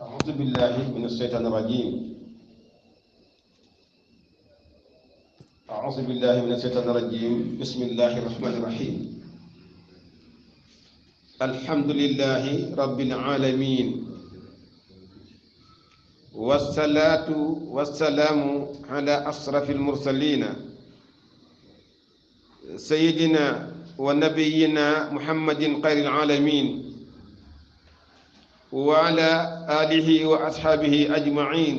أعوذ بالله من الشيطان الرجيم. أعوذ بالله من الشيطان الرجيم. بسم الله الرحمن الرحيم. الحمد لله رب العالمين، والصلاة والسلام على أشرف المرسلين سيدنا ونبينا محمد خير العالمين، وعلى آله وأصحابه أجمعين،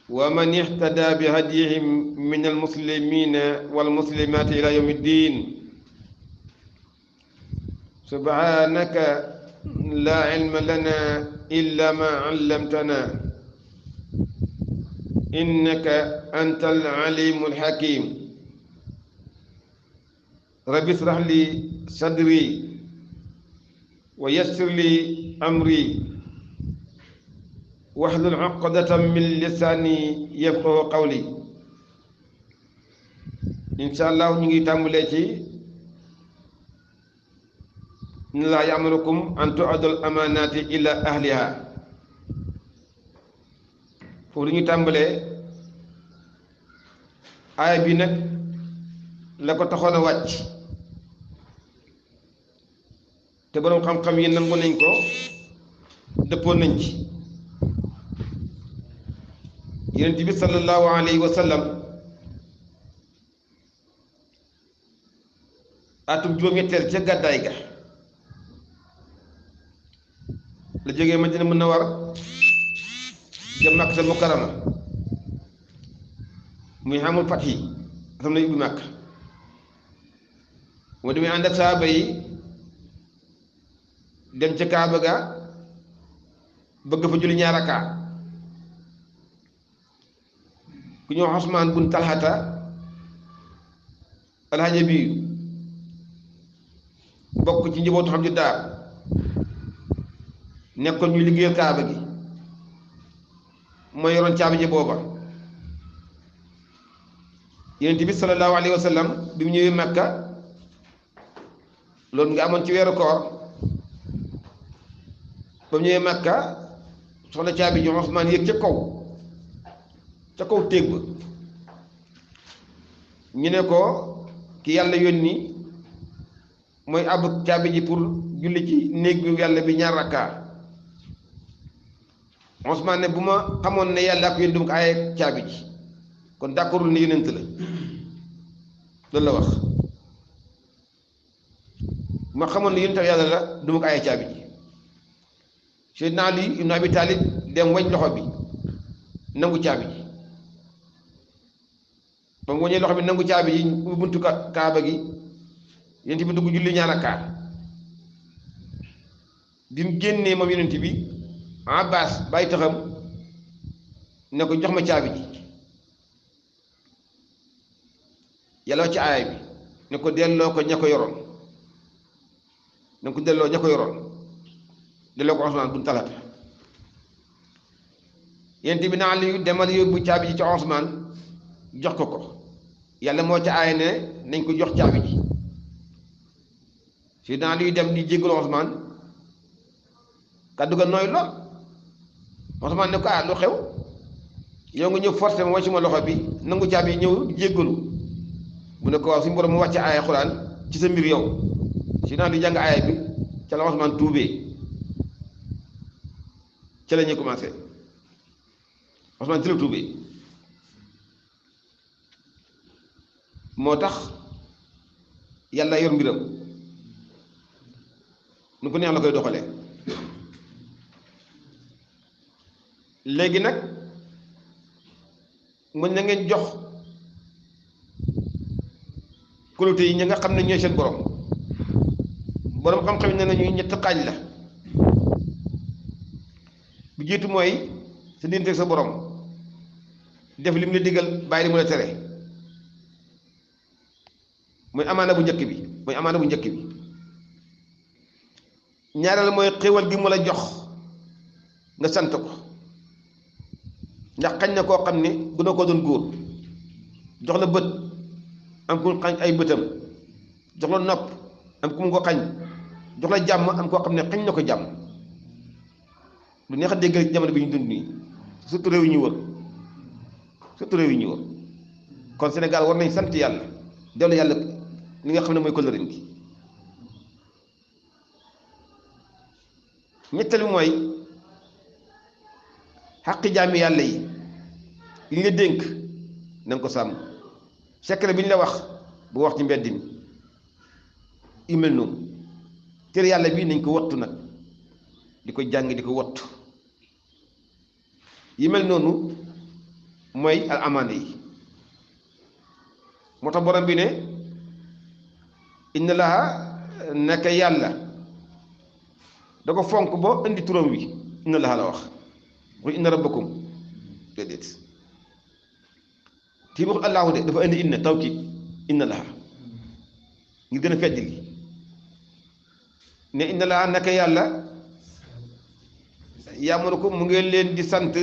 ومن اهتدى بهديهم من المسلمين والمسلمات إلى يوم الدين. سبحانك لا علم لنا إلا ما علمتنا، إنك أنت العليم الحكيم. رب اشرح لي صدري ويسر لي أمري واحلل عقدة من لساني يفقه قولي. إن شاء الله نيجي تاملتي لا يأمركم أن تؤدوا الأمانات إلى أهلها. pour ñu tàmbalee aaya bi nag la ko taxoon a wàcc te boroom xam-xam yi nangu nañ ko, dëppoon nañ ci. yonent bi sallallahu alayhi wa sallam atum juróom-ñetteel ca gàddaay ga la jógee Madina Munawwara jëm Makkatal Mukarrama, muy xamul fat yi atam na ubbi Makka. moo demee ànd ak saaba yi dem ca Kaaba ga bëgg fa julli ñaar rakaa. ku ñëw Usmaan bun Talhata al-Hajabi bokk ci njabootu xam ju daar nekkoon ñu liggéeyal Kaaba gi, mooy yoroon caabi ji booba. Yonent bi sallallahu alayhi wa sallam bi mu ñëwee Makka, loolu nga amoon ci weeru koor, ba mu ñëwee Makka soxla caabi ji Usmaan yéeg ca kaw téeg ba. ñu ne ko ki yàlla yónni mooy àbb caabi ji pour julli ci néeg bi yàlla bi ñaar rakkaa. Usmaan ne bu ma xamoon ne yàlla ak yónni du ma ko aaye caabi ji, kon d'accordul ne yonent la. loolu la wax, bu ma xamoon ne yonent yàlla la du ma ko aaye caabi ji. Seydina Ali ibn Abi Talib dem wañ loxo bi nangu caabi ji. ba mu wañee loxo bi nangu caabi ji ubbi buntu kaaba gi, yonent bi dugg julli ñaar rakkaa. bi mu génnee moom yonent bi, Abbas bàyyi taxam ne ko jox ma caabi ji. yàlla ci aaya bi ne ko delloo ko ña ko yoroon, ne ko delloo ña ko yoroon, delloo ko Usmaan bun Talhata. yonent bi na Aliyu demal yóbbu caabi ji ci Usmaan jox ko. yàlla moo ca aaya ne nañ ko jox caabi ji. si daan luy dem di jéggalu Usmaan, kàddu ga nooy lool. Usmaan ne ko lu xew, yow nga ñëw forcé ma wàcc ma loxo bi nangu caabi yi ñëw di jéggalu. mu ne ko waaw suñu borom mu wàcce aaya xuraan ci sa mbir yow. si daan luy jàng aaya bi ca la Usmaan tuubee, ca la ñuy commencé. Usmaan ci la tuubee. moo tax yàlla yor mbiram nu ko neex la koy doxalee. léegi nag mën na ngeen jox kóolute yi ñi nga xam ne ñooy seen borom. borom xam-xam ne nañu ñett xaaj la. bu jiitu mooy sa diggante ak sa borom, def li mu la digal bàyyi li mu la tere. mooy amaana bu njëkk bi. ñaareel mooy xéewal gi mu la jox nga sant ko, ndax xañ na koo xam ne gënoo ko doon góor, jox la bët am ku xañ ay bëtam, jox la nopp am ku mu ko xañ, jox la jàmm am koo xam ne xañ na ko jàmm. lu neex a dégg jamono bi ñu dund nii surtout réew yi ñu wër surtout réew yi ñu wër kon Sénégal war nañ sant yàlla dellu yàlla li nga xam ne mooy kóllëre gi ñetteel bi mooy xaqi jaami yàlla yi li nga dénk na nga ko sàmm secret bi ñu la wax bu wax ci mbedd mi yu mel noonu téere yàlla bii nañ ko wattu nag di ko jàng di ko wattu yi mel noonu mooy al amaana yi moo tax borom bi ne inna laha naka yàlla da ko fonk ba indi turam wi inna laha la wax muy inna rabbakum déedéet tii wax allahu de dafa indi inna tawkiid inna laha ngir gën a fedd li ne inna laha naka yàlla yaamurukum mu ngeen leen di sant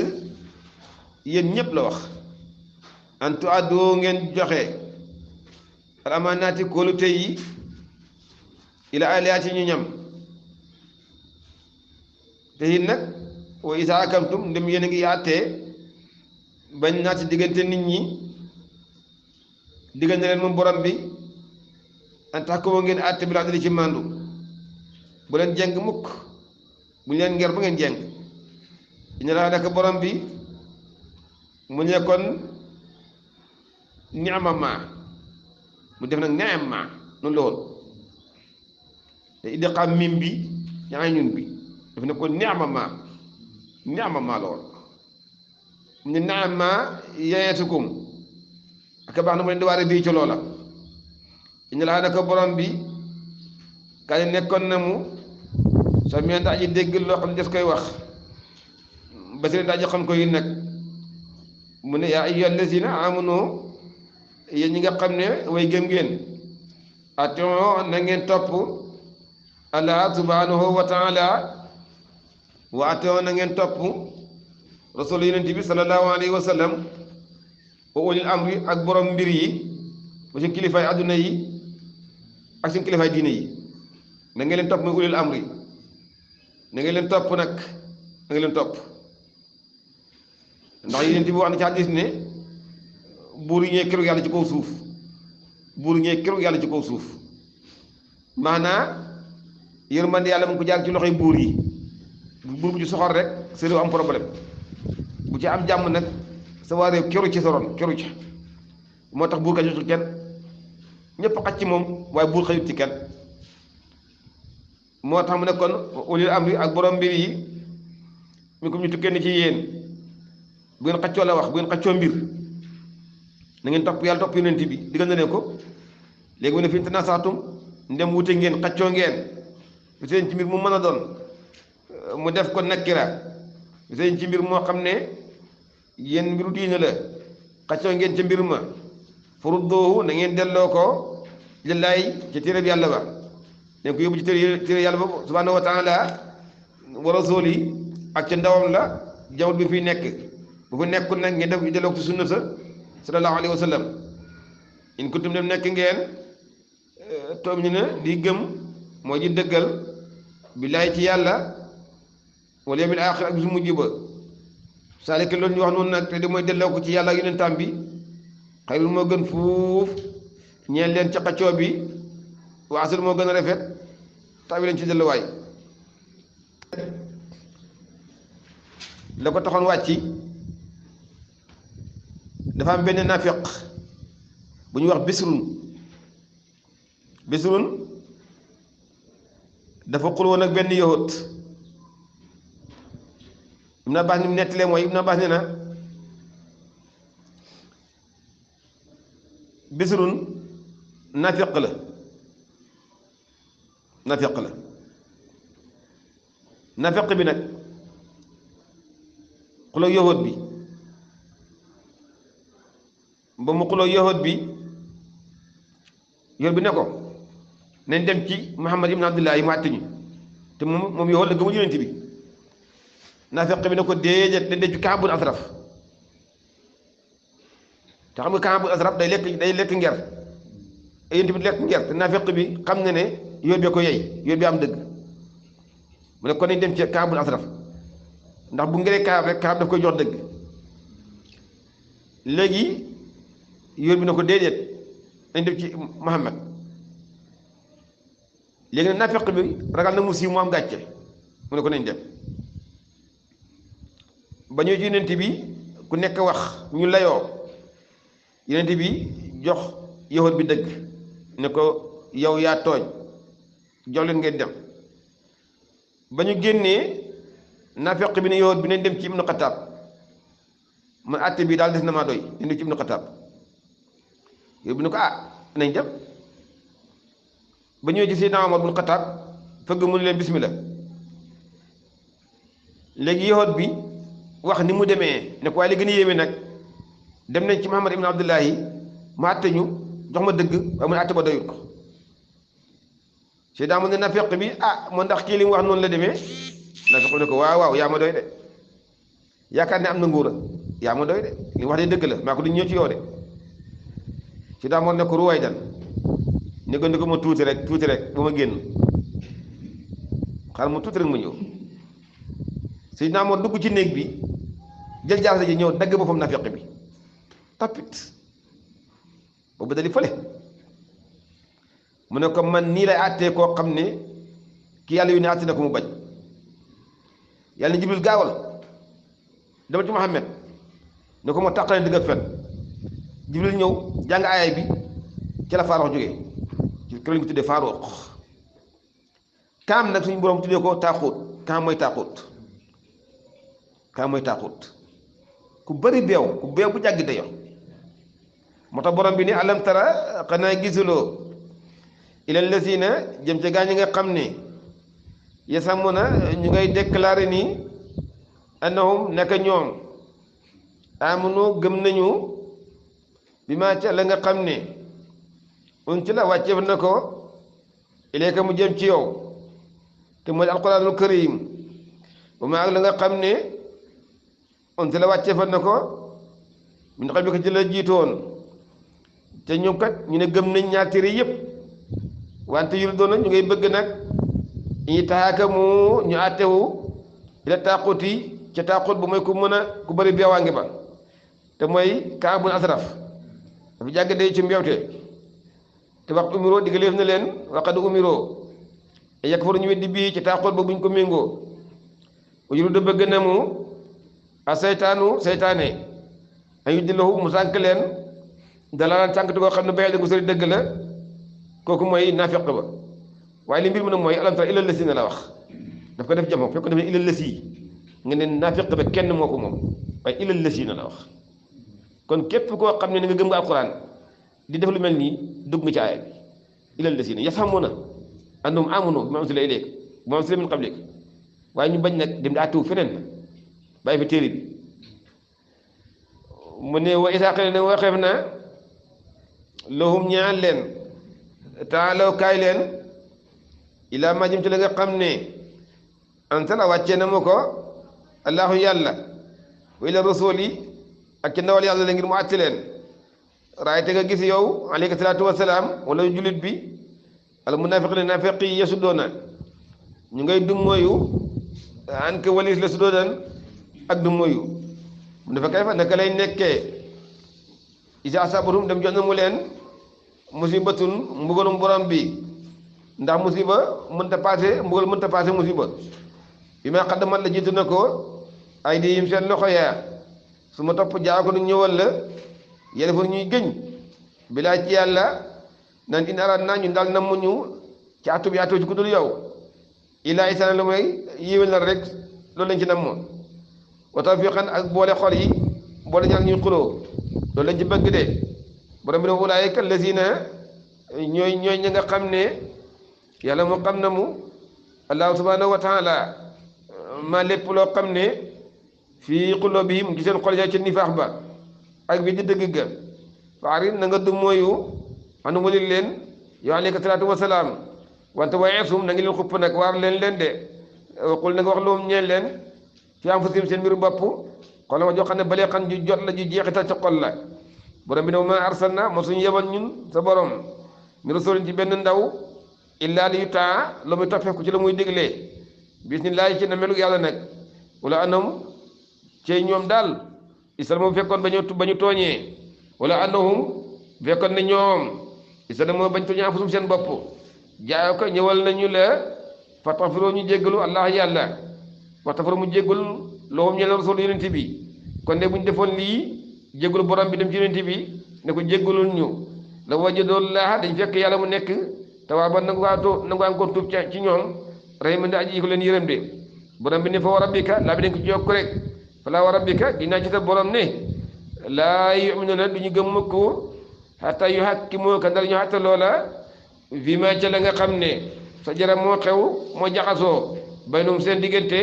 yéen ñépp la wax an tu'addu ngeen joxe al amaanaati kóolute yi ila ahlihaa ci ñu ñam te it nag wa izaa hakamtum ndem yéen a ngi àttee bañ naa ci diggante nit ñi diggante leen moom borom bi an tahkumu ngeen àtte bil adli ci màndu bu leen jeng mukk bu ñu leen nger bu ngeen jeng inna laa naka borom bi mu ne kon ni'ma ma mu def nag ni'ma noonu la woon te idgham mim bi ñaa ñun bi daf ne ko ni'ma ma la woon mu ne ni'ma yaatukum ak baax na mu leen di waare bii ci loola inna laa naka borom bi kaay nekkoon na mu soo meen daa ji dégg loo xam ne des koy wax basiri daa ji xam ko yi nag mu ne yaa ayyuhal lazina amanu yéen ñi nga xam ne way gëm ngeen atoo na ngeen topp Allah subhanahu wa taala wa atoo na ngeen topp rasul yonent bi sallallahu alayhi wa sallam wa ulil amri ak borom mbir yi ba seen kilifaay adduna yi ak seen kilifaay diine yi na ngeen leen topp muy ulil amri na ngeen leen topp nag na ngeen leen topp ndax yonent bi wax na ci hadiis ne buur yi ñee keroog yàlla ci kaw suuf buur yi ñee keroog yàlla ci kaw suuf maanaa yërmande yàlla mu ngi ko jaar ci loxoy buur yi buur bu ci soxor rek sa réew am problème bu ci am jàmm nag sa waa réew keru ci sa ron keru ci moo tax buur xajut ci kenn ñëpp xaj ci moom waaye buur xajut ci kenn moo tax mu ne kon ulil amri ak borom mbir yi mi ko ñu tukkee ni ci yéen bu ngeen xaccoo la wax bu ngeen xaccoo mbir na ngeen topp yàlla topp yonent bi diggal na leen ko léegi mu ne fi tanasaatum ndem wute ngeen xaccoo ngeen seen ci mbir mu mën a doon mu def ko nakkira seen ci mbir moo xam ne yéen mbiru diine la xaccoo ngeen ca mbir ma furudduhu na ngeen delloo ko lillaay ci téere bi yàlla ba dañ ko yóbbu ci téere yàlla ba subhanahu wa taala wa rasuli ak ca ndawam la jaww bi fi nekk bu fi nekkul nag ngeen def ñu delloo ko ci sunna sa sallallahu alayhi wa sallam in kuntum dem nekk ngeen toog ñu ne di gëm mooy ji dëggal billaay ci yàlla wal yawmil aaxir ak bisu mujj ba saalika loolu ñu wax noonu nag te di mooy delloo ko ci yàlla ak yonentam bi xayrul moo gën fuuf ñeen leen ci xaccoo bi waa asal moo gën a rafet tawi leen ci delluwaay la ko taxoon wàcci dafa am benn nafiq bu ñuy wax bisrun dafa xulwoon ak benn yahut Ibn Abbas ni mu nettalee mooy Ibn Abbas nee na bisrun nafiq la nafiq bi nag xuloo yahut bi ba mu xuloo yahut bi ne ko nañ dem ci Muhammad ibn Abdullahi mu àtte ñu te moom yahut la gëmul yonent bi naafeq bi ne ko déedéet dañ dem ci Kaab bun Asraf te xam nga Kaab bun Asraf day lekk nger yonent bi lekk nger te naafeq bi xam na ne yahut bi ko yey yahut bi am dëgg mu ne ko nañ dem ci Kaab bun Asraf ndax bu ngëree Kaab rek Kaab daf koy jox dëgg léegi yóor bi na ko déedéet dañ def ci Muhammad léegi nag naafeq bi ragal na mu siiw mu am gàcce mu ne ko nañ dem ba ñëw ci yonent bi ku nekk wax ñu layoo yonent bi jox yahud bi dëgg ne ko yow yaa tooñ jox leen ngeen dem ba ñu génnee naafeq bi ne yahud bi nañ dem ci Ibnu Xattaab man àtte bi daal des na maa doy nañ dem ci Ibnu Xattaab yahud bi ne ko nañ dem ba ñëwee ci Seydina Omar bun Xattaab fëgg mu ne leen bismillah léegi yahud bi wax ni mu demee ne ko waaye li gën a yéeme nag dem nañ ci Muhammad ibn Abdullahi mu àtte ñu jox ma dëgg waaye mu ne àtte ba doyut ko Seydina mu ne naafeq bi moo ndax kii li mu wax noonu la demee naafeq bi ne ko waaw yaa ma doy de yaakaar ne am na nguura yaa ma doy de li mu wax de dëgg la maa ko duñ ñëw ci yow de Seydina moo ne ko ruwaay dan ne ko ma tuuti rek ba ma génn xaaral ma tuuti rek ma ñëw Seydina moo dugg ci néeg bi jël jaase ji ñëw dagg boppam naafeq bi tapit boobu dali fële mu ne ko man nii lay àttee koo xam ne ki yàlla yu ne àtte na ko mu bañ yàlla ne Jibril gaawal dama ci Muhammad ne ko moo tàqale dëgg ak fen Jibril ñëw jàng aayay bi ci la Faaruq jógee ci kër lañ ko tuddee Faaruq kaam nag suñu borom tuddee ko taaxut kaam mooy taaxut ku bëri beew bu jàggi dayo moo tax borom bi ni alam tara xanaa gisuloo ilal lazina jëm ca gaa ñi nga xam ne yasamuna ñu ngay déclaré ni annahum naka ñoom amunu gëm nañu bi ma ca la nga xam ne un ci la wàcceef na ko ilayka mu jëm ci yow te mooy alquranul karim ba ma ak la nga xam ne un ci la wàcceefal na ko min xam bi ko ci la jiitoon te ñoom kat ñu ne gëm nañ ñaar téere yépp wante yuru doon ñu ngay bëgg nag ñi taxaaka mu ñu àttewu ila taaxut yi ca taaxut ba mooy ku mën a ku bëri beewaange ba te mooy Kaab bun Asraf dafa jàgg day ci mbewte te wax umiro digaleef na leen waxadu umiro e yàgg faru ñu weddi bii ci taaxut ba buñ ko méngoo ba yuru da bëgg na mu a seytaane ayu dillahu mu sànk leen dalaan sànk te koo xam ne bayal da gu sëri dëgg la kooku mooy naafeq ba waaye li mbir mu ne mooy alam tara ilal lasi na la wax daf ko def jamono fekk ko def ne ilal lasi nga ne naafeq ba kenn moo ko moom waaye ilal lasi na la wax kon képp koo xam ne ni nga gëm nga alquran di def lu mel nii dugg nga ci aaya bi ilal lasi na yafhamuna annahum amanu bima unsila ilayka wa unsila min qablik waaye ñu bañ nag dem di àttewu feneen bàyyi fi téere bi mu ne wa isaaqile ne waxeef na lahum ñaan leen taalaw kaay leen ilaa ma jëm ci la nga xam ne ansala wàccee na mu ko allahu yàlla wa ila rasuli ak ci ndawal yàlla la ngir mu àtte leen raay te nga gis yow alayka salaatu wasalaam wala julit bi al munafiqina nafiqi yi yasuddoona ñu ngay dummóoyu an ka walis la suddoodan ak dummóoyu mu dafa kay fa naka lay nekkee isa asabatum dem jot na mu leen musibatun mbugalum borom bi ndax musiba mënta paase mbugal mënta paase musiba bi ma xaddamat la jiitu na ko ay di yim seen loxo yaa su ma topp jaa ko nu ñëwal la yéen fa ñuy gëñ bilaa ci yàlla nan in araat naa ñun daal nammuñu ci attu bi attu ci ku dul yow ilaa isaan lu may yéwél na rek loolu lañ ci nammoon wa tawfiqan ak boole xol yi boole ñaar ñuy xuloo loolu lañ ci bëgg de borom bi ne ulaayika allazina ñooy ña nga xam ne yàlla mu xam na mu allahu subhanahu wa taala ma lépp loo xam ne fii qulubihim ci seen xol ya ci nifaax ba ak bi di dëgg ga faarin na nga du mooyu anu walil leen yow aleyka salaatu wasalaam wante waaye sum na ngi leen xupp nag waar leen de waxul na nga wax loom ñeen leen fi anfusihim seen mbiru bopp xol la ma joo xam ne balee xan ju jot la ju jeexital ci xol la borom bi ne ma arsalna moo suñu yebal ñun sa borom mi rasulin ci benn ndaw illaa li yutaa la muy toppee ku ci la muy diglee bismillaahi ci na melu yàlla nag wala annahum ci ñoom daal islamu bu fekkoon ba ñu tooñee wala annahum bu fekkoon ne ñoom islamu bañ tooñee anfusum seen bopp jaayo ko ñëwal nañu la fastaghfiru ñu jéggalu allah yàlla fastaghfiru mu jéggalu lahum ñeel rasul yonent bi kon de bu ñu defoon lii jéggalu borom bi dem ci yonent bi ne ko jéggalul ñu la wajadullah dañ fekk yàlla mu nekk tawaaban nangu ko tuub ci ñoom rahiman di aji ko leen yërëm de borom bi ne fa wa rabbika laa bi dañ ko ci yokk rek fala wa rabbika dinaa ci sa borom ne laa yu'minuuna du ñu gëm mukk hatta yuhakkimuuka dara ñu xatta loola fi ma ca la nga xam ne sa jara moo xew moo jaxasoo baynum seen diggante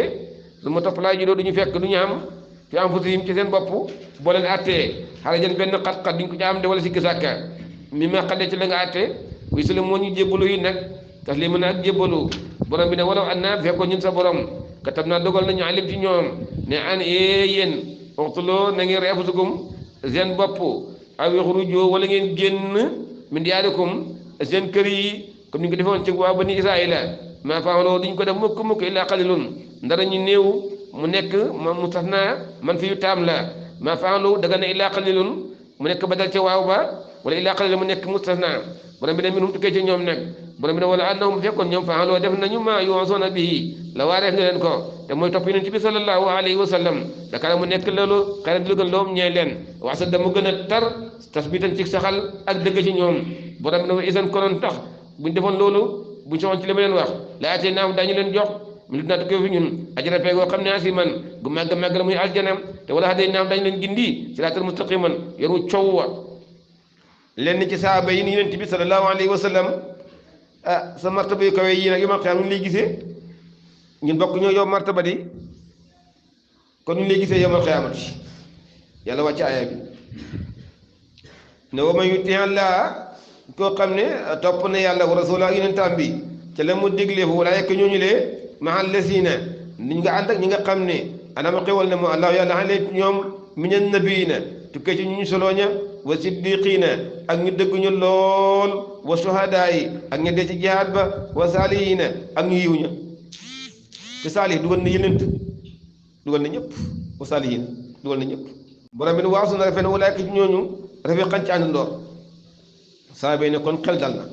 su ma topp laa ji doo du ñu fekk du ñu am fi anfusihim ci seen bopp boo leen attee xarajan benn xat-xat duñ ko ca am de wala sikki sàkka mi ma xaddee ci la nga atte kuy sula moo ñu jébbalu yi nag tasliman ak jébbalu borom bi ne walaw an naa fekkoon ñun sa borom katab naa dogal nañu alim ci ñoom ne an yéen uqtuluu na ngeen rey anfusakum seen bopp aw uxrujuu wala ngeen génn min diyaarikum seen kër yi comme ni ñu ko defoon ci waa bani israila maa fa'alu duñ ko def mukk illaa qalilun ndara ñu néew mu nekk mustasna man fi yu taam la maa fa'alu daga ne illaa qalilun mu nekk badal ca waaw ba wala illaa qalilun mu nekk mustasna borom bi ne minhum tukkee ci ñoom nag borom bi ne wala annahum fekkoon ñoom fa'alu def nañu maa yu'azuuna bihi la waareef na leen ko te mooy topp yonent bi sallallahu alayhi wa sallam dakara mu nekk loolu xëy na di lu gën loom ñee leen wax sa dama gën a tar tasbitan ci saxal ak dëgg ci ñoom borom bi ne wa isan konoon tax buñ defoon loolu buñ soxoon ci li ma leen wax la atee naam daañu leen jox mi lu naa tukkee fi ñun ajra pay goo xam ne asiman gu màgg màgg la muy aljana te wala haday naam daañu leen gindi siraatal mustaqiman yoru coow wa lenn ci saaba yi ni yonent bi sallallahu alayhi wa sallam sa martaba yu kawe yi nag yomal xiyaam ñu lay gisee ñun bokk ñoo yow martaba di kon ñu lay gisee yomal xiyaamati yàlla wàcc aaya bi ne wa man yuti Allah koo xam ne topp na yàlla wa rasuula ak yonentam bi ca la mu déglee fa walaayka ñooñu lee mahal lasiina niñ nga ànd ak ñi nga xam ne anama xewal ne moo allah yàlla xale ñoom minan nabiina tukkee ci ñu solooña wa siddiqiina ak ñu dëgguñu lool wa suhadaa yi ak ñu dee ci jihaad ba wa saalihiina ak ñu yiw ña te saalih dugal na yenent dugal na ñëpp wa saalihiina dugal na ñëpp borom bi ne waasu na rafet na walaayka ci ñooñu rafiqan ci àndandoor saabee ne kon xel dal na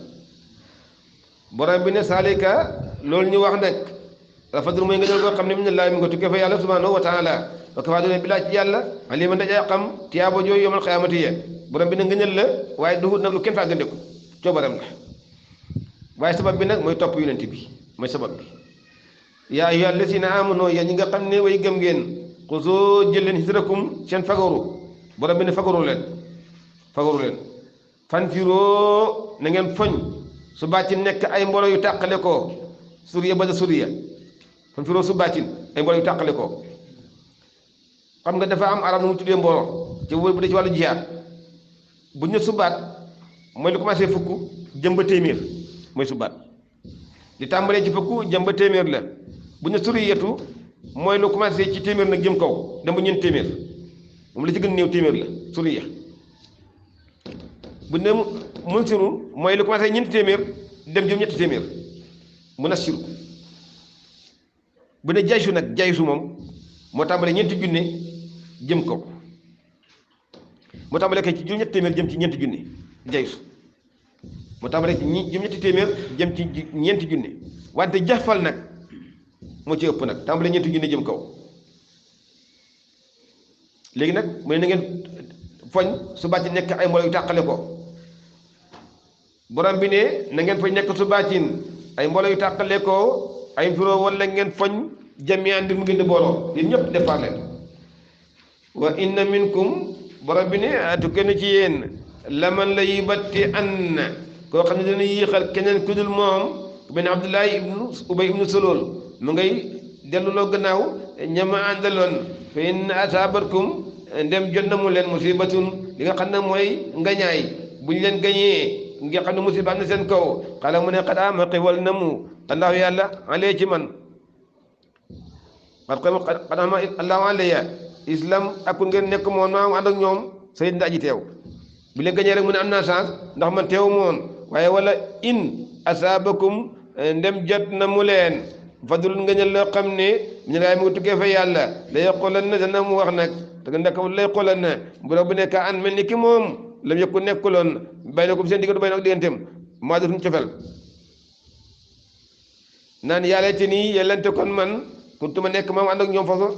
borom bi ne saalika loolu ñu wax nag rafetlu mooy nga jël koo xam ne min laa mi nga tukkee fa yàlla subhanahu wa taala wa kafaa doone bi laa ci yàlla aliman dajaa xam tiyaabo jooyu yomal xiyaamati ya borom bi ne ngëñal la waaye duhut nag lu kenn faa gëndeku coobaram la waaye sabab bi nag mooy topp yonent bi mooy sabab bi yaa ayyuha allazina amanu yéen ñi nga xam ne way gëm ngeen xusoo jël leen hisrakum seen fagaru borom bi ne fagaru leen fanfiroo na ngeen foñ su bàccin nekk ay mbooloo yu tàqale ko suriya ba da suriya fanfiroo su bàccin ay mbooloo yu tàqale ko xam nga dafa am arab nu mu tuddee mbooloo ci bu dee ci wàllu jihaad bu ñu subaat mooy lu commencé fukk jëm ba téeméer mooy subaat li tàmbalee ci fukk jëm ba téeméer la bu ñu suriyatu mooy lu commencé ci téeméer nag jëm kaw dem ba ñeent téeméer moom la ci gën néew téeméer la suriya bu ne mun siru mooy lu commencé ñeenti téeméer dem jëm ñetti téeméer mun a siru bu ne jaysu nag jaysu moom moo tàmbalee ñeenti junne jëm kaw moo tàmbalee kay ci juróom ñetti téeméer jëm ci ñeenti junne jaysu moo tàmbalee ci juróom ñetti téeméer jëm ci ñeenti junne wante jaxfal nag moo ci ëpp nag tàmbalee ñeenti junne jëm kaw léegi nag mu ne na ngeen foñ su bàcc nekk ay mbooloo yu tàqale ko borom bi ne na ngeen foñ nekk su bàccin ay mbooloo yu tàqale ko ay firoo wala ngeen foñ jami'an mbir mu ngeen di booloo yéen ñëpp départ leen wa inna minkum borom bi ne tukkee na ci yéen laman la yibatti an koo xam ne dana yéexal keneen ku dul moom benn Abdullahi ibnu Ubay ibnu Salool mu ngay delluloo gannaaw ñama àndaloon fa in asaabatkum ndem jot na mu leen musibatun li nga xam ne mooy ngañaay bu ñu leen gañee nga xam ne musiba am na seen kaw xala mu ne xad ama xiwal na mu allahu yàlla alee ci man xad ama allahu aleya islam akul ngeen nekk moon maa ànd ak ñoom sayid nda aji teew bu leen gañee rek mu ne am naa chance ndax man teew moon waaye wala in asaabakum ndem jot na mu leen fadlun ngañal loo xam ne ñu laay mu tukkee fa yàlla la yaqulan na dana mu wax nag te ndek lay xolan na borom bi nekk an mel ni ki moom lam yëkku nekkuloon bay na ko seen diggante bay na ak digganteem maa datuñ cofel naan yàlla te nii yellante kon man kuntu ma nekk maam ànd ak ñoom façon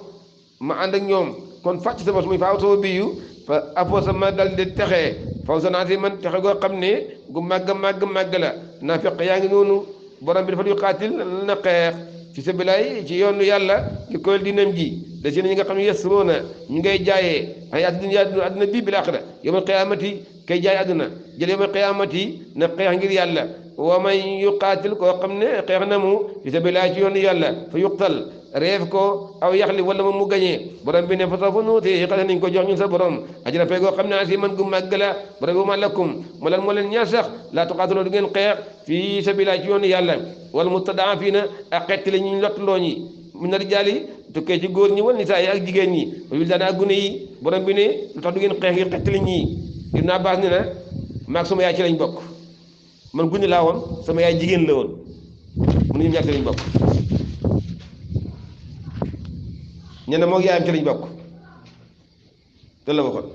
ma ànd ak ñoom kon fàcc sa bos muy faaw soo biyu fa afoo sa ma dal di texee faw sa naati man texe goo xam ne gu màgg la naa fekk yaa ngi noonu borom bi dafa yu xaatil na xeex ci sa bilaay ci yoonu yàlla ci koyal dinam ji da si na ñi nga xam ne yesroona ñu ngay jaayee ay adduna bii bil axira yawmal qiyaamati kay jaay adduna jël yawmal qiyaamati na xeex ngir yàlla wa man yuqaatil koo xam ne xeex na mu fi sa bilaay ci yoonu yàlla fa yuqtal reef ko aw yaxli wala moom mu gañee borom bi ne fa soo fa nuutee xale nañ ko jox ñun sa borom ajra fay goo xam ne asi man gu màgg la borom bi ma lakum mu lan moo leen ñaar sax laa tuqaatiloo du ngeen xeex fii sabilillah ci yoonu yàlla wala mustadaafiina ak xetti la ñu lottuloo ñi mina rijaali tukkee ci góor ñi wal nisaa yi ak jigéen ñi wal wildaani ak gune yi borom bi ne lu tax du ngeen xeex ngir xetti la ñii Ibn Abbas ne na maag sama yaay ci lañ bokk man gune laa woon sama yaay jigéen la woon mu ñu ñaar ci lañ bokk ñene moog yaayam ci lañ bokk te la waxoon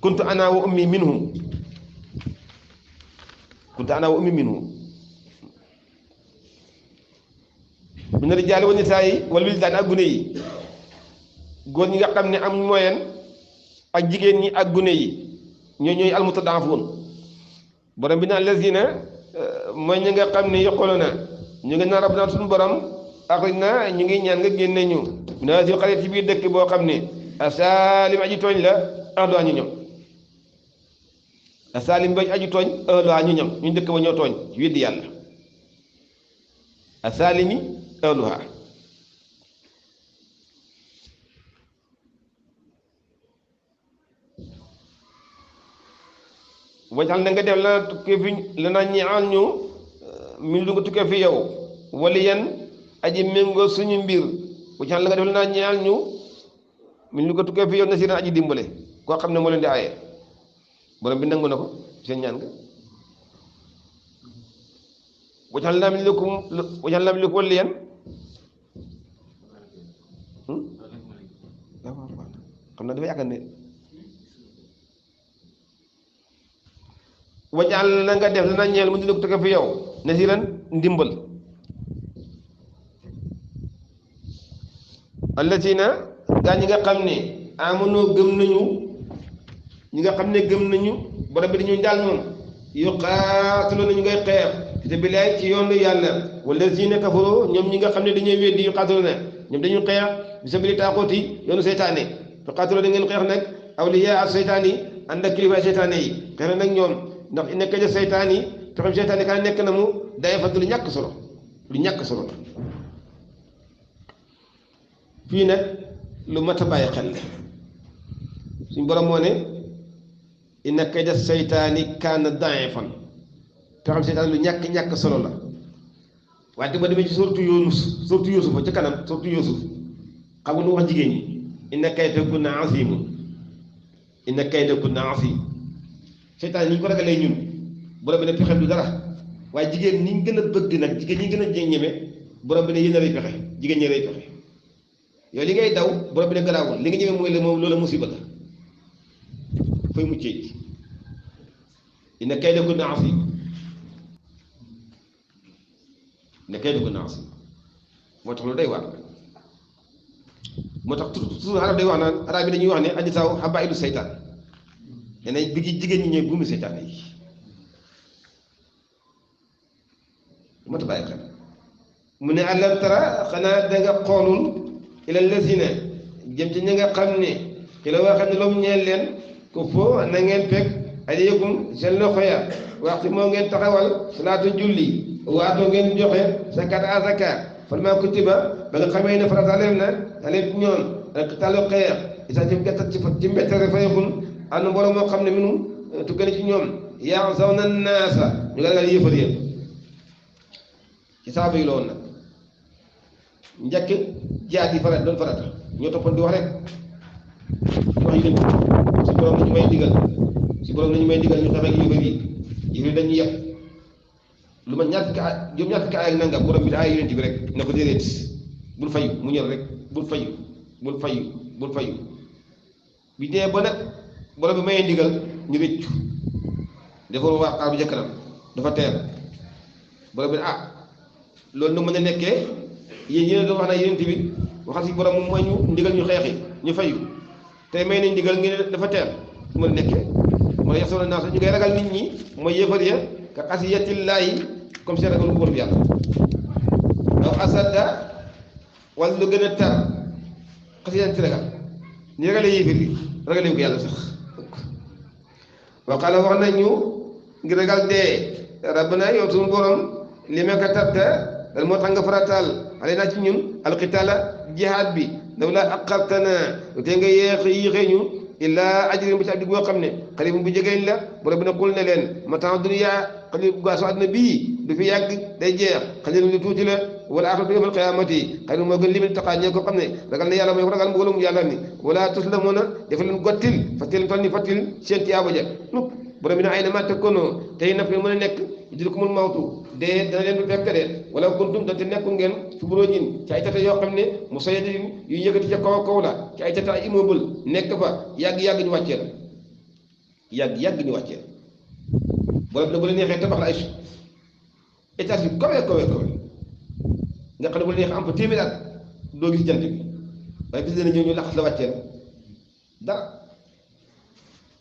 kuntu ana wa ummi minhum min rijaali wa nisaa yi wal wildaani ak gune yi góor ñi nga xam ne am moyen ak jigéen ñi ak gune yi ñooy almustad'afuun borom bi naan lazina mooy ñi nga xam ne yaquluuna ñu ngi naan rabbana suñu borom axrijnaa ñu ngi ñaan nga génne ñu min haazihil qaryati ci biir dëkk boo xam ne asaalim aji tooñ la ahluhaa ñu ñoom asaalim ba aji tooñ ahluhaa ñu ñoom ñu dëkk ba ñoo tooñ ci weddi yàlla asaalimi ahluhaa wajal na nga def la tukkee fi la na ñaan ñu min lu nga tukkee fi yow waliyan aji méngoo suñu mbir wajal la nga def la na ñaan ñu min lu nga tukkee fi yow nasiran aji dimbale koo xam ne moo leen di aaye borom bi nangu na ko seen ñaan nga wajal naa min lukum waliyan xam naa dafa yaakaar ne wajal na nga def dana ñeel mu di ko tege fi yow nasiran ndimbal allatina gaa ñi nga xam ne amonoo gëm nañu ñi nga xam ne gëm nañu borom bi dañuy daal moom yuqaatiluuna ñu ngay xeex fi sabilillahi ci yoonu yàlla wallazina kafaru ñoom ñi nga xam ne dañuy weddi yuqaatiluuna ñoom dañuy xeex fi sabili taaxooti yoonu seytaane yuqaatiluuna da ngeen xeex nag awliyaa ak seytaan yi ànd ak kilifa seytaane yi xeex nag ñoom ndax nekk ja seytaan yi te xam seytaan yi kaa nekk na mu day fa lu ñàkk solo la fii nag lu mat a bàyyi xel la suñ borom moo ne inna kayda seytaani kaana daifan te xam seytaan lu ñàkk solo la waaye te ba demee ci surtout Yuusuf ca kanam surtout Yuusuf xam nga nu wax jigéen ñi inna kaydakunna aziim seytaan yi ñu ko ragalee ñun borom bi ne pexe du dara waaye jigéen ñi gën a bëgg nag jigéen ñi gën a ñeme borom bi ne yéen a lay pexe jigéen ñi lay pexe yow li ngay daw borom bi ne garaawul li nga ñeme mooy la moom loola musiba la fay muccee ji inna kaydakunna aziim moo tax lu day waar moo tax toujours arab day wax naan arab bi dañuy wax ne annisaaw habaa'ilu seytaan yeneen bi jigéen ñi ñooy buumi seytaane yi moo tax bàyyi xel mu ne alam tara xanaa da nga xoolul ila lazina jëm ci ñi nga xam ne ci la wax ne loolu ñeel leen ko foo na ngeen fekk aydiyakum seen loxo ya waxtu moo ngeen taxawal salaatu julli waatoo ngeen joxe zakat azaka falammaa kutiba ba nga xamee ne farataaleef na aleef ñoon ak tàllu xeex isa ci gàttal ci mbettare fayxun am na mbooloo moo xam ne minu tukkee ci ñoom yaxsawna naasa ñu nga ragal yëfar yëpp ci saaba yi la woon nag njëkk jihaad yi farat doon farata ñoo toppoon di wax rek di wax yu si borom nañu may digal ñu xeex ak yëfar yi dañuy yàq lu ma ñaar fukki aay ak nangam borom bi da aay yonent bi rek ne ko déedéet bul fayu mu ñor rek bul fayu bul fayu bul fayu bi dee ba nag borom bi mayee ndigal ñu rëccu dafa wax xaar bu jëkkanam dafa teel borom bi ah loolu nu mën a nekkee yéen yéen doon wax na yéen tamit waxal si borom moom mooy ñu ndigal ñu xeexi ñu fayu tey may nañ ndigal ngeen dafa teel su mën a nekkee mooy yax soona naa ñu koy ragal nit ñi mooy yéefar ya ka xasiyatillaahi comme seen ragal borom bi yàlla aw asada wala lu gën a tar xasiyati ragal ñu ragalee yéefar yi ragalee ko yàlla sax waxala wax nañu ngir ragal dee rabbana yow suñu borom li ma ko tarta dal moo tax nga farataal xale naa ci ñun alxitaala jihaad bi daw la aqartana te nga yéexee ñu illaa ajrin bu ci ab dig boo xam ne xaribum bu jegeeñ la borom bi na xul ne leen mataa dunya xali bu gaasu àdduna bii du fi yàgg day jeex xali lu tuuti la wala axiratu yawmal qiyaamati xayru moo gën limin taqaa ñee ko xam ne ragal na yàlla mooy ko ragal mbugalum yàlla mi wala tuslamuuna dafa leen gottil fattil toll ni fattil seen tiyaaba ja borom bi na ay na ma tekkoonoo tey naf mën a nekk yudrikumul mawtu dee dana leen du fekk de wala kuntum dante nekku ngeen fi buróojin ci ay tata yoo xam ne mu sayyadatin yu yëkkati ca kaw a kaw la ci ay tata ay immeuble nekk fa yàgg-yàgg ñu wàccee la yàgg-yàgg ñu wàccee la borom bi na bu la neexee tabax la ay étage yu kawe kawe kawe nga xam ne bu la neexee am fa téeméer at doo gis jant bi waaye bis dana ñëw ñu laxas la wàccee la dara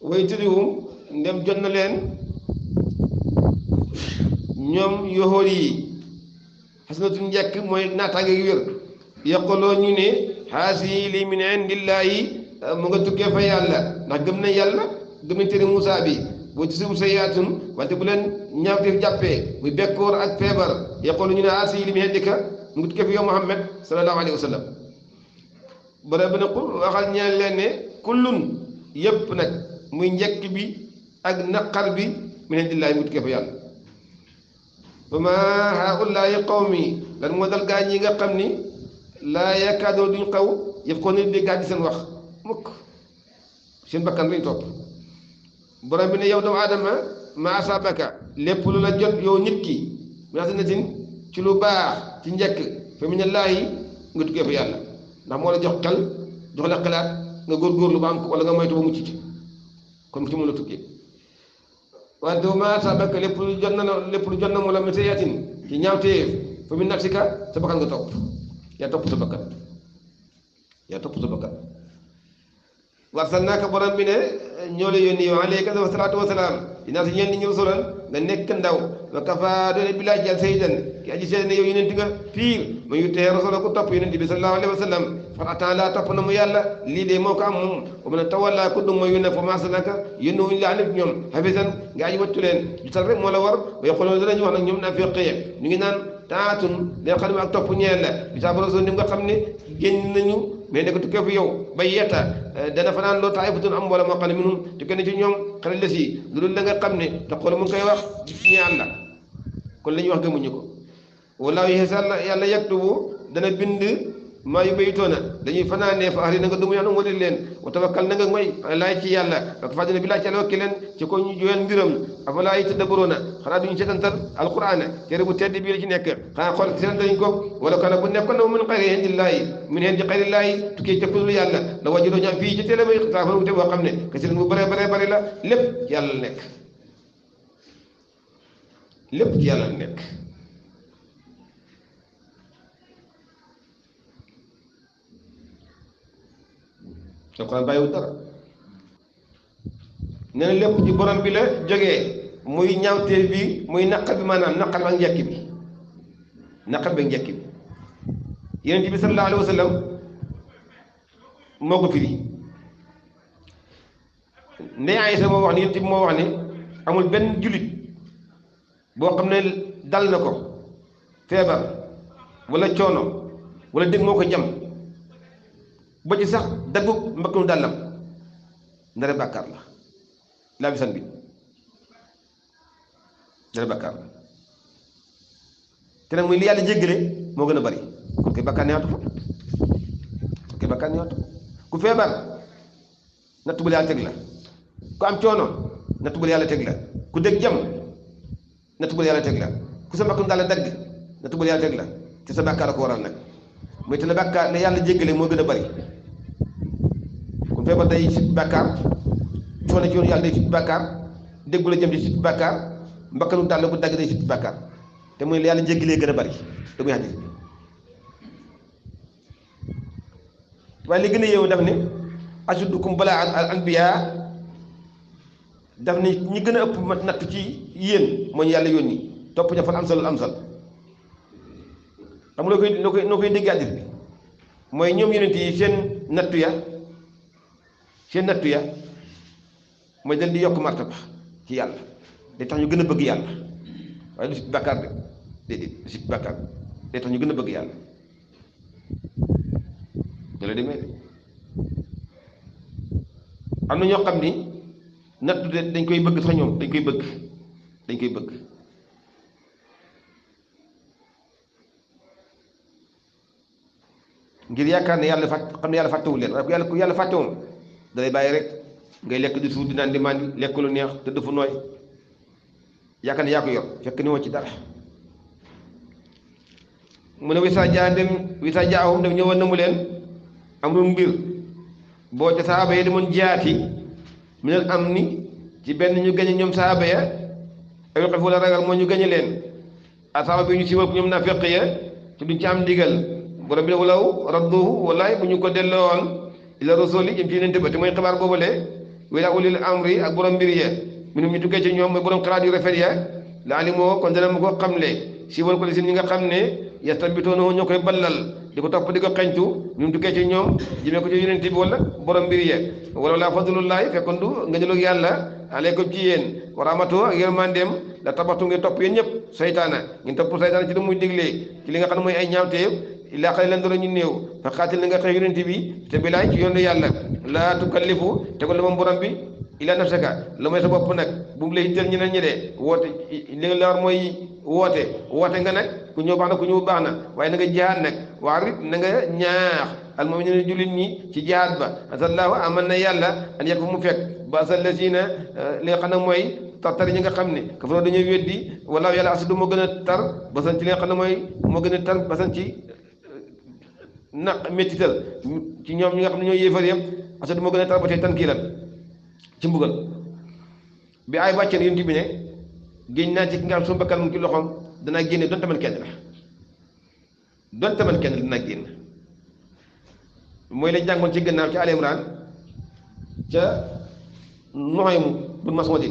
way tëriwum ndem jot na leen ñoom yoxóor yi xasanatu njekk mooy naataange gi wér yaquloo ñu ne xaasi li min indillaahi mu nga tukkee fa yàlla ndax gëm na yàlla gëm nañ tere Muusaa bi boo ci subu sayyaatun wante bu leen ñaawteef jàppee muy bekkoor ak feebar yaqulu ñu ne xaasi li min indika mu ngi tukkee fi yow Muhammad sallallahu alayhi wa sallam bara bi na qul waxal ñeen leen ne kullun yëpp nag muy njekk bi ak naqar bi min indillaahi mu tukkee fa yàlla wa ma haulaayi qawmi lan moo dal gaa ñi nga xam ni laa yaakaadoo duñ xaw yëpp ko ne déggaat di seen wax mukk seen bakkan lañ topp borom bi ne yow doomu aadama ma asaabaka lépp lu la jot yow nit ki min hasanatin ci lu baax ci njëkk fa minallaahi nga tukkee fa yàlla ndax moo la jox xel jox la xalaat nga góorgóorlu ba am ko wala nga moytu ba mucc ci kon mu ci mën a tukkee wante ma asaabaka lépp lu jot na mu la min sayyi'atin ci ñaawteef fa min nafsika sa bakkan nga topp yaa topp sa bakkan warsalnaaka borom bi ne ñoo la yónni yow alayka salaatu wa salaam dinaa si ñeen ni ñëw solal nga nekk ndaw wa kafaa doone billaahi jàll sayyidan ki aji seede ne yow yonent nga piir ma yu tee rasula ko topp yonent bi sallallahu alayhi wa sallam fat atan laa topp na mu yàlla lii de moo ko am moom wa man tawallaa ku dum mooy yónne fa ma arsalnaaka yónni wuñu laa nit ñoom hafisan nga aji wattu leen gisal rek moo la war ba yaquluuna danañu wax nag ñoom naa féqee ñu ngi naan taatun leen xam ne ak topp ñeel la bi saa rasul ni nga xam ne génn nañu mais ne ko tukkee fu yow ba yeeta dana fanaan loo taa'ifatun am wala moo xam ne minhum tukkee na ci ñoom xale la si lu dul la nga xam ne te xool mu ngi koy wax ñaan la kon la ñuy wax gëmuñu ko wallaahu yàlla yaktubu dana bind maa yu bayitoona dañuy fanaanee fa ahli na nga dumu yaanum wadil leen wa tawakkal na nga mooy laay ci yàlla ak faa dina bi laa ci yàlla wakki leen ci ko ñu joyal mbiram afalaa yatadabbaruuna xanaa duñu seetantal alquran téere bu tedd bii la ci nekk xanaa xool seetantaluñ ko wala kana bu nekkoon na min xayri indillaahi min indi xayrillaahi tukkee ca fudul yàlla la wajidoo ñaam fii ci téere may xilaafan wute boo xam ne kasiran bu bëree bëri la lépp ci yàlla la nekk lépp ci yàlla la nekk alxuraan bàyyiwul dara nee na lépp ci borom bi la jógee muy ñaawteel bi muy naqar bi maanaam naqar bi ak njëkk bi naqar bi ak njëkk bi yonent bi sallallahu alayhi wa sallam moo ko firi ndey Aysa moo wax ne yonent bi moo wax ne amul benn jullit boo xam ne dal na ko feebar wala coono wala dégg moo ko jam ba ci sax daggu mbakkanu dàllam ndare bàkkaar la laa bisan bi ndare bàkkaar la te nag muy li yàlla jéggale moo gën a bari kon koy bàkkaar neexatu fa kon koy bàkkaar neexatu ku feebar natt bu yàlla teg la ku am coono natt bu yàlla teg la ku dégg jam natt bu yàlla teg la ku sa mbakkanu dàll dagg natt bu yàlla teg la te sa bàkkaar a ko waral nag mooy te la bàkkaar la yàlla jéggale moo gën a bari kon feebar day sippi bàkkaar coono ci yoonu yàlla day sippi bàkkaar déggu la jëm di sippi bàkkaar mbakkanu dàll bu dagg day sippi bàkkaar te mooy la yàlla jéggalee gën a bari da muy xadis waaye li gën a yéewu daf ne ashuddukum balaa al anbiya daf ne ñi gën a ëpp natt ci yéen mooy yàlla yónni topp ña fal amsalul amsal xam nga noo koy dégg hadiis bi mooy ñoom yonent yi seen nattu ya mooy dañ di yokk martaba ci yàlla day tax ñu gën a bëgg yàlla waaye du si bàkkaar de déedéet du si bàkkaar day tax ñu gën a bëgg yàlla ñu la demee de am na ñoo xam ni nattu de dañ koy bëgg sax ñoom dañ koy bëgg ngir yaakaar ne yàlla xam ne yàlla fàttewul leen waaye ku yàlla fàtte moom dalay bàyyi rek ngay lekk di suur di naan di màndi lekk lu neex te dafa nooy yaakaar ne yaa ko yor fekk ni woo ci dara mu ne wisaa jaahum daf ñëwoon na mu leen amul mbir boo ca saaba yi demoon jaati minal am ni ci benn ñu gañe ñoom saaba ya ay xef wala ragal moo ñu gañe leen asaaba bi ñu siiwal ko ñoom naafeq ya te duñ ci am ndigal borom bi ne walaw radduhu wallaay bu ñu ko delloo woon ila rasuli jëm ci yenente ba te mooy xibaar boobale wala ulil amri ak borom mbir ya minum ñu tukkee ci ñoom mooy borom xalaat yu rafet ya la alimoo kon dana mu ko xamle siiwal ko li si ñi nga xam ne yastabitoona ñoo koy ballal di ko topp di ko xeñtu ñu tukkee ci ñoom jëmee ko ci yenente bi wala borom mbir ya wala laa fadlullahi fekkoon du nga jëloog yàlla aleykum ci yéen wa rahmatuhu ak yërmandeem la tabaxtu ngeen topp yéen ñëpp saytaana ngeen topp saytaana ci lu muy diglee ci li nga xam ne mooy ay ñaawteef illaa qaliilan leen doon ñu néew fa xaatil na nga xëy yonent bi te bilaay ci yoonu yàlla laa tukallifu te ko la moom borom bi illaa nafsaka la mooy sa bopp nag bu mu lay hitteel ñeneen ñi de woote li nga la war mooy woote nga nag ku ñëw baax na ku ñëw baax na waaye na nga jihaad nag waa rit na nga ñaax al mu'miniina jullit ñi ci jihaad ba asallaahu aman na yàlla an yakfu mu fekk ba asal lazina li nga xam ne mooy tartar ñi nga xam ne kafaroo dañuy weddi wala yàlla asadu moo gën a tar basan ci li nga xam ne mooy moo gën a tar basan ci naq méttital ci ñoom ñi nga xam ne ñooy yéefar yëpp asadu moo gën a tar ba tey tankiiran ci mbugal bi ay wàcceen yonent bi ne génn naa ci ki nga xam su bakkan mu ci loxoom danaa génne donte man kenn la danaa génn mooy lañ jàngoon ci gannaaw ci Al Imran ca Nuhaymu bun Mas'ud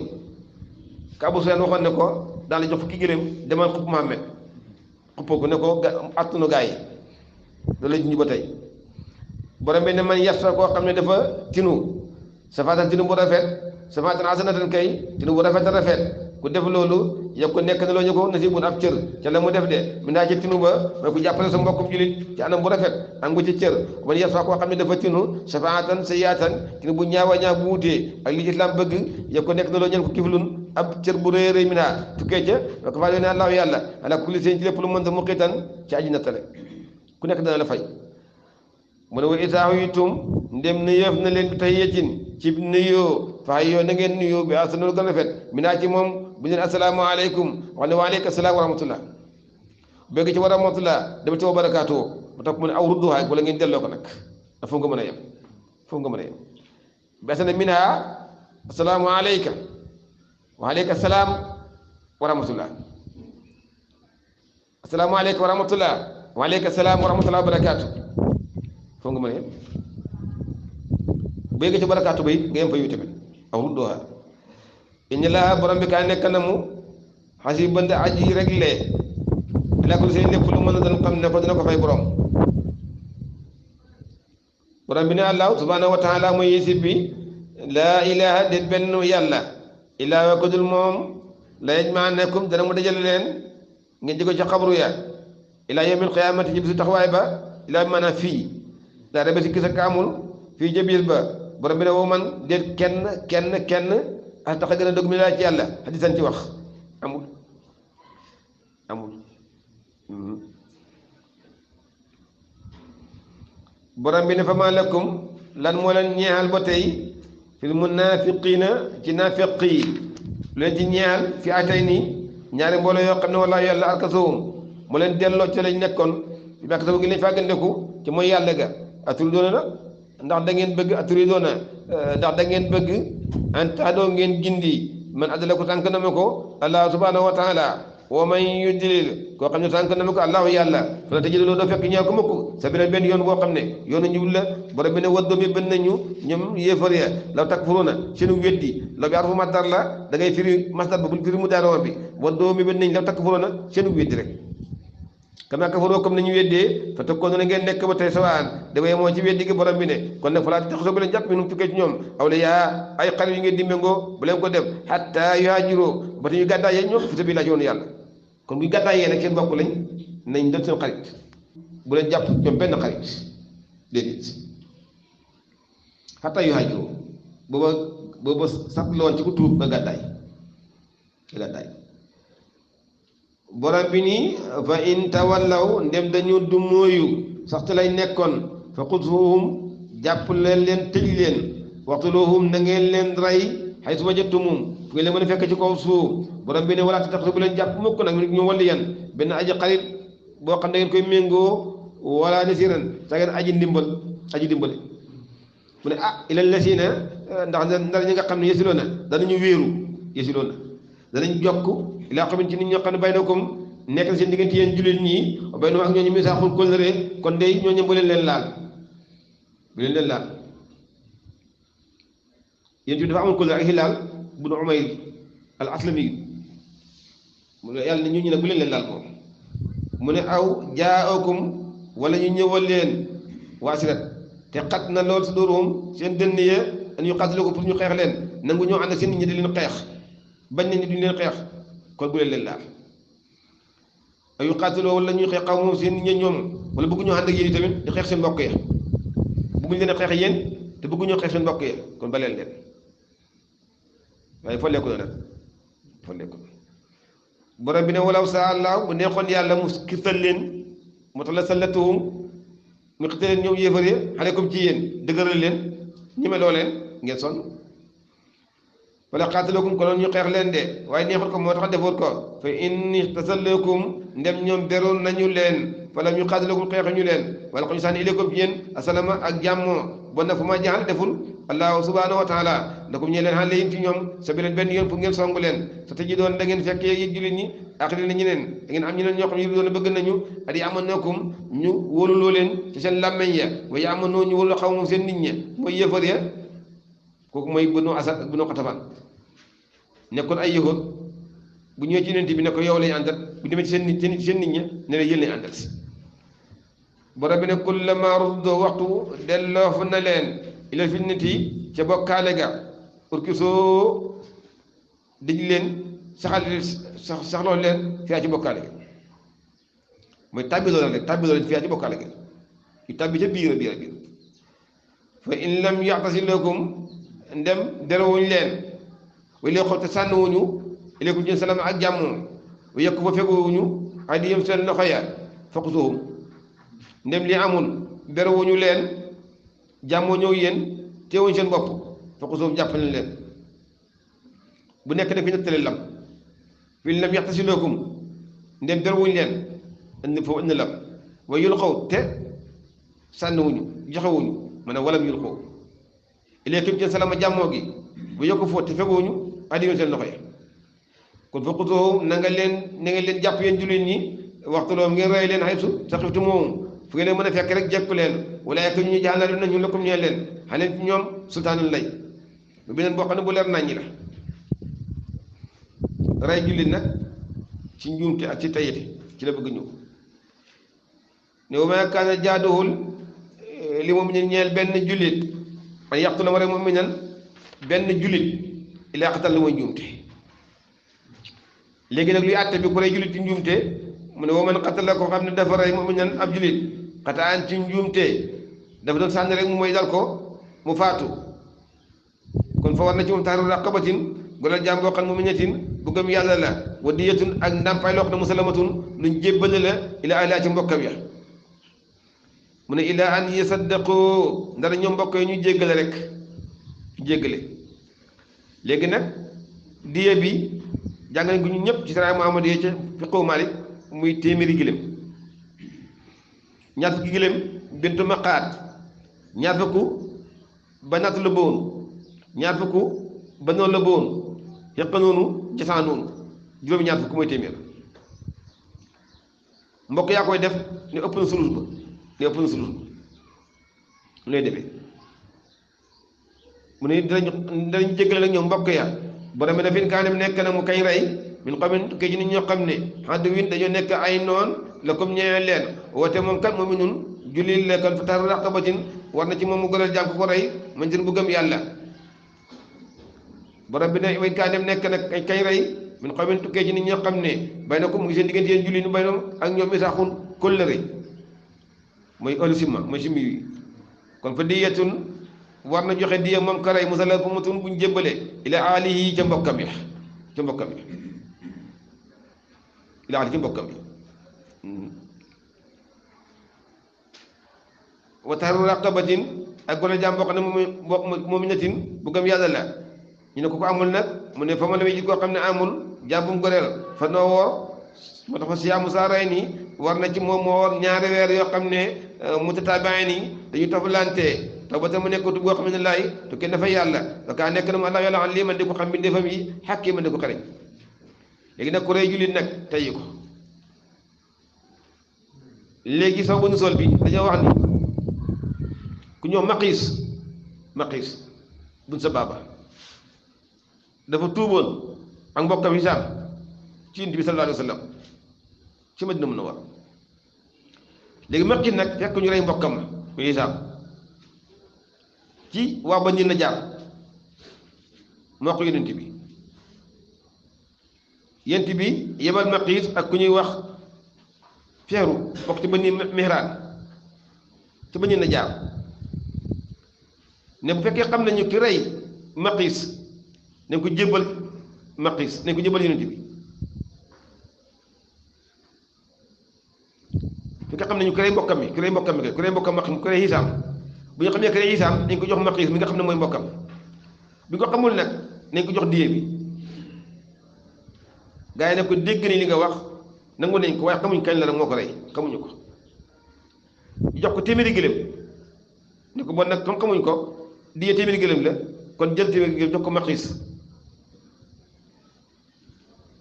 ka Abu Sufyaan waxoon ne ko daal di jox fukki gëléem demal xupp Muhammad xuppoo ko ne ko attunu gaa yi loolu la ñu ba tey borom bi ne man yasta koo xam ne dafa tinu safaatan tinu bu rafet safaatan hasanatan kay tinu bu rafet a rafet ku def loolu yow ko nekk na loo ñu ko nasibun ab cër ca la mu def de mi naa ci tinu ba mooy ku jàppale sa mbokkum julit ci anam bu rafet am nga ci cër man yasta koo xam ne dafa tinu safaatan sayyaatan tinu bu ñaawa ñaaw bu wutee ak li islam bëgg yow ko nekk na loo ñeen ko kiflun ab cër bu rëy rëy mi naa tukkee ca wa kafaa doon ne allahu yàlla ala kulli seen ci lépp lu mënta mu xiitan ci aji nattale ku nekk dana la fay mu ne wa isaahu yitum ndem nuyof na leen bi tahiyatin ci nuyoo faay yoo na ngeen nuyoo bi asana lu gën a rafet mi naa ci moom bu leen assalaamu aleykum wax ne wa aleyka salaam wa rahmatullah bëgg ci wa rahmatullah dama ci wa barakaatu ba tax mu ne aw rudduhaay wala ngeen delloo ko nag da foofu nga mën a yem bi asana minha assalaamu aleyka wa aleyka salaam wa rahmatullah assalaamu aleyka wa rahmatullah waaleykum salaam wa rahmatulah wa barakaatu foo nga mën a yem bu yeggee ci barakaatu ba it nga yem fa yu tamit aw rudduha inna laa borom bi kaa nekk na mu xasiban aji réglé ala kulli seen lépp lu mën a doon xam ne ko dina ko fay borom borom bi ne allah subhanahu wa taala mooy yéesib bi laa ilaha déet benn yàlla illaa wa ko dul moom la yajma'annakum dana mu dajale leen ngeen jóge ci xabru ya ilaa yawmil qiyaamati ci bisu taxawaay ba ilaa bi maanaam fii daa rebe si gis a kaamul fii jëbiir ba borom bi ne woo man déet kenn a tax a gën a dëgg mi laa ci yàlla hadisan ci wax amul borom bi ne fa maa lakum lan moo leen ñeexal ba tey fil munaafiqiina ci naafiq yi lu leen ci ñeexal fi atay nii ñaari mbooloo yoo xam ne wallaahi yàlla arkasahum mu leen delloo ci lañ nekkoon fi màkk sama ngi leen fàggandeku ci mooy yàlla ga aturidoona la ndax da ngeen bëgg aturidoona ndax da ngeen bëgg an taadoo ngeen gindi man adala ko tànk na ma ko allah subhanahu wa taala wa man yudlil koo xam ne tànk na ma ko allahu yàlla fala tajidu doo fekk ñaa ko mukk sabilan benn yoon boo xam ne yoonu njubul la borom bi ne waddoo mi bën nañu ñoom yéefar ya law takfuruuna seenu weddi law bi arfu masdar la da ngay firi masdar ba bul firi mu daaroon bi waddoo mi bën nañ law takfuruuna seenu weddi rek kama kafaroo comme nañu weddee fa takkoon na ngeen nekk ba tey sawaan da way moo ci weddi gi borom bi ne kon nag falaa taxasoo bu leen jàpp minum tukkee ci ñoom awliyaa ay xarit yu ngeen di méngoo bu leen ko def hatta yuhaajiroo ba te ñu gàddaay yee ñoom fi sabilillah yoonu yàlla kon bu gàddaay yee nag seen bokk lañ nañ def seen xarit bu leen jàpp ñoom benn xarit déedéet hatta yuhaajiroo booba sax la woon ci ku tuub ba gàddaay borom bi nii fa in tawallaw ndem dañu du mooyu sax te lay nekkoon fa xuduuhum jàpp leen tëj leen waxtuluhum na ngeen leen rey xay su wajadtumuhum fu ngeen leen mën a fekk ci kaw suuf borom bi ne wala tattaxidu bu leen jàpp mukk nag ñu walli yan benn aji xarit boo xam ne ngeen koy méngoo wala nasiran sa ngeen aji dimbale mu ne ilal lasiina ndax ñi nga xam ne yesiloona danañu wéeru yesiloona danañ jokk ilaa xamin ci nit ñoo xam ne baynakum nekk na seen diggante yéen jullit ñi baynahum ak ñooñu misaaxul kóllëre kon day ñooñu bu leen laal yéen ci dafa amul kóllëre ak Hilaal bu nu Umayr al aslami mu ne yàlla ne ñu nag bu leen laal moom mu ne aw jaa'akum wala ñu ñëwal leen waasirat te xat na lool suduuruhum seen dënn ya an yuqaatiluukum pour ñu xeex leen nangu ñoo ànd ak seen nit ñi di leen xeex bañ nañ ni duñ leen xeex kon bu leen laal ay yuqaatiloo wala ñuy xeex xaw moom seen ña ñoom wala bëgg ñoo ànd ak yéen tamit di xeex seen mbokk ya bëgguñu leen a xeex yéen te bëgguñoo xeex seen mbokk ya kon ba leen waaye folleeku na nag folleeku na borom bi ne walaw saa allah bu neexoon yàlla mu xirtal leen moo tax la sallatuhum mu xirtal leen ñoom yéefar ya aleykum ci yéen dëgëral leen ñemeloo leen ngeen sonn wala xaatalakum konoon ñu xeex leen de waaye neexul ko moo tax defoot ko fa inni tasallakum ndem ñoom beroon nañu leen wala ñu xaatalakum xeexuñu leen wala ko ñu sànni ilaykum ci yéen asalama ak jàmmoo bon nag fu ma jaxal deful allahu subhanahu wa taala ndakum ñee leen xale yi ci ñoom sabilan benn yoon pour ngeen songu leen sa tëji doon da ngeen fekkee yi jullit ñi axiri na ñeneen da ngeen am ñeneen ñoo xam ne yu doon bëgg nañu adi amanakum ñu wóoluloo leen ci seen làmmeñ ya waaye amanoo ñu wóolu xaw moom seen nit ña mooy yëfar ya kooku mooy Banu Asad ak Banu Xatafaan nekkoon ay yëgoon bu ñëwee ci yonent bi ne ko yow lañu àndal bu demee ci seen nit ña ne la yéen lañu àndal si borom bi ne kullamaa ruddoo waxtu delloof na leen ilal fitnati ca bokkaale ga urkisoo dij leen saxloo leen fiyaa ci bokkaale ga mooy tàbbiloo leen fiyaa ci bokkaale ga yu tàbbi ca biir a biir fa in lam yaxtasilakum ndem derewuñ leen way lee xool te sànniwuñu ilaykum jën salaam ak jàmm wa yekku ba feguwuñu adi yëm seen loxo ya faqsuhum ndem li amul berewuñu leen jàmmoo ñëw yéen teewuñ seen bopp faqsuhum jàppale leen bu nekk daf fi nettali lam fi lam yaxtasilakum ndem berewuñu leen indi foofu indi lam way yul xaw te sànniwuñu joxewuñu maanaam walam yul xaw ilaykum jën salaam jàmmoo gi bu yokku foofu te feguwuñu addiyoon seen loxo yi kon faqutoo na nga leen jàpp yéen jullit ñi waxtu loolu ngeen rey leen xaysu saqiftu moom fu ngeen mën a fekk rek jekku leen wala ak ñu jàllale dina ñu lakum ñeel leen xale ci ñoom sultaanul lay bu beneen boo xam ne bu leer nañ ñi la rey jullit nag ci njuumte ak ci tayite ci la bëgg ñëw ne wa maa kaana jaaduwul li moom ñu ñeel benn jullit man yàqtu la ma rek moom mi nan benn jullit ilaa xatal la mooy njuumte léegi nag luy àtte bi ku rey jullit ci njuumte mu ne woo man xatal la ko xam ne dafa rey moom ñan ab jullit xataan ci njuumte dafa doon sànni rek mu mooy dal ko mu faatu kon fa war na ci moom taaru raqabatin golal jaam boo xam ne mu ñetin bu gëm yàlla la wa diyatun ak ndàmpaay loo xam ne musalamatun luñ jébbale la ilaa ahlihaa ci mbokkam ya mu ne ilaa an yasaddaqu ndara ñoom mbokk yi ñu jéggale rek jéggale léegi nag diye bi jàngale gu ñu ñëpp ci sara Muhammad yee ca fiqhu Malik muy téeméeri gilem ñaar fukki gëléem bintu maqaat ñaar fukku banaatu la boon ñaar fukku banoo la boon yàq noonu jasaan noonu juróomi ñaar fukk mooy téeméer mbokk yaa koy def ne ëpp na sulus ba ne ëpp na sulus ba mu lay defee mu ne dinañ jéggale nag ñoom mbokk ya borom bi na fin kaanam nekk na mu kañ rey min xamin tukkee ci nit ñoo xam ne xaddu win dañoo nekk ay noon la comme ñeewee leen woote moom kat moomu nun julli la kon fa tar raqabatin war na ci moom mu gënal jàng ko rey man jën bu gëm yàlla borom bi ne fin kaanam nekk na kañ rey min xamin tukkee ci nit ñoo xam ne bay na ko mu ngi seen diggante yéen julli nu bay na ak ñoom isaaxun kóllëre mooy ëllu simma mooy simmi yi kon fa diyatun war na joxe diya moom ka rey musala bu mutun buñ jébbale ila alihi ca mbokkam ya ca mbokkam ya ila alihi ca mbokkam ya wa tahriru raqabatin ak gone jaam boo xam ne mu'minatin bu gëm yàlla la ñu ne ko ko amul nag mu ne fa ma la may ji koo xam ne amul jaam bu mu goreel fa noo woor moo tax fa siyaamu saaray nii war na ci moom moo woor ñaari weer yoo xam ne mutataabi'ayn nii dañu tofalante tawbatan mu nekk tub boo xam ne laay te kenn dafa yàlla dakaa nekk na mu allah yàlla lii man di ko xam mbindeefam yi xàkkee man di ko xareñ léegi nag ku rey jullit nag tey ko léegi sax bu nu sol bi dañoo wax ni ku ñëw maqiis buñ sa baaba dafa tuuboon ak mbokkam Hisaam ci Yonent bi sallallahu alayhi wa sallam ci Madina Munawwara léegi maqiis nag fekk ñu rey mbokkam ma muy Hisaam ci waa Bani Najjaar moo ko Yonent bi Yonent bi yebal maqiis ak ku ñuy wax feeru bokk ci Bani Mihraan ci Bani Najjaar ne bu fekkee xam nañu ki rey maqiis nañ ko jébbal maqiis nañ ko jébbal Yonent bi fekkee xam nañu ki rey mbokkam mi ku rey mbokkam maqiis ku rey Hisaam bu ñu xamee ki rey Hisaam nañ ko jox maqiis mi nga xam ne mooy mbokkam bi ko xamul nag nañ ko jox diye bi gaa yi ne ko dégg ni li nga wax nangu nañ ko waaye xamuñ kañ la nag moo ko rey xamuñu ko ñu jox ko téeméeri gëléem ni ko bon nag comme xamuñ ko diye téeméeri gëléem la kon jël téeméeri gëléem jox ko maqiis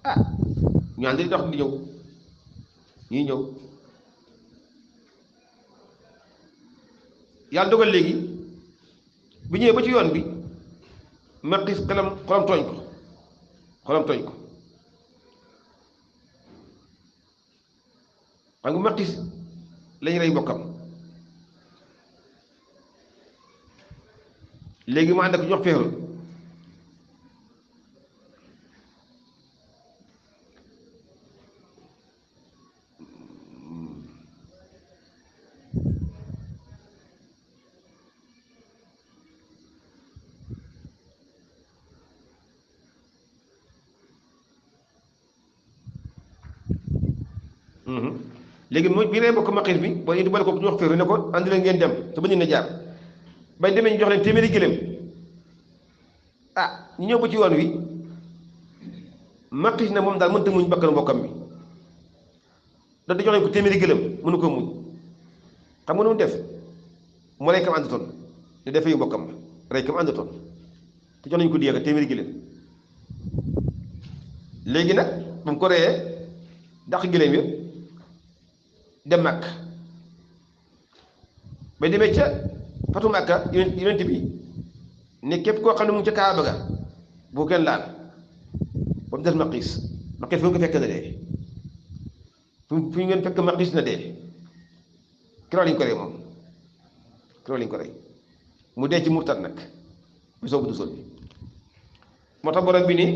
ah ñu ànd di dox di ñëw ñuy ñëw yàlla dogal léegi bu ñëwee ba ci yoon bi maqiis xolam tooñ ko xam nga maqiis lañu rey mbokkam léegi mu ànd ak jox feeru léegi mooy bi rey mbokk maqiis bi boo indi bale ko ñu wax feeru ne ko andi leen ngeen dem te Bani Najjaar bañ demee ñu jox leen téeméeri gëléem ah ñu ñëw ba ci yoon wi maqiis na moom daal mënta muñ bakkanu mbokkam bi da jox leen ko téeméeri gëléem mënu ko muñ xam nga nu mu def mu rey kam àndatoon ne def yu mbokkam rey kam àndatoon te jox nañu ko diyeeka téeméeri gëléem léegi nag ba mu ko reyee dàq gëléem yi dem Makka ba demee ca fatu Makka Yonent bi ne képp koo xam ne mu ngi ca Kaaba ga boo kenn laal ba mu des maqiis fu ñu ko fekk na dee fu ñu ngeen fekk maqiis na dee keroog lañu ko rey moom keroog lañu ko rey mu dee ci murtad nag bi soobu du sol bi moo tax borom bi ni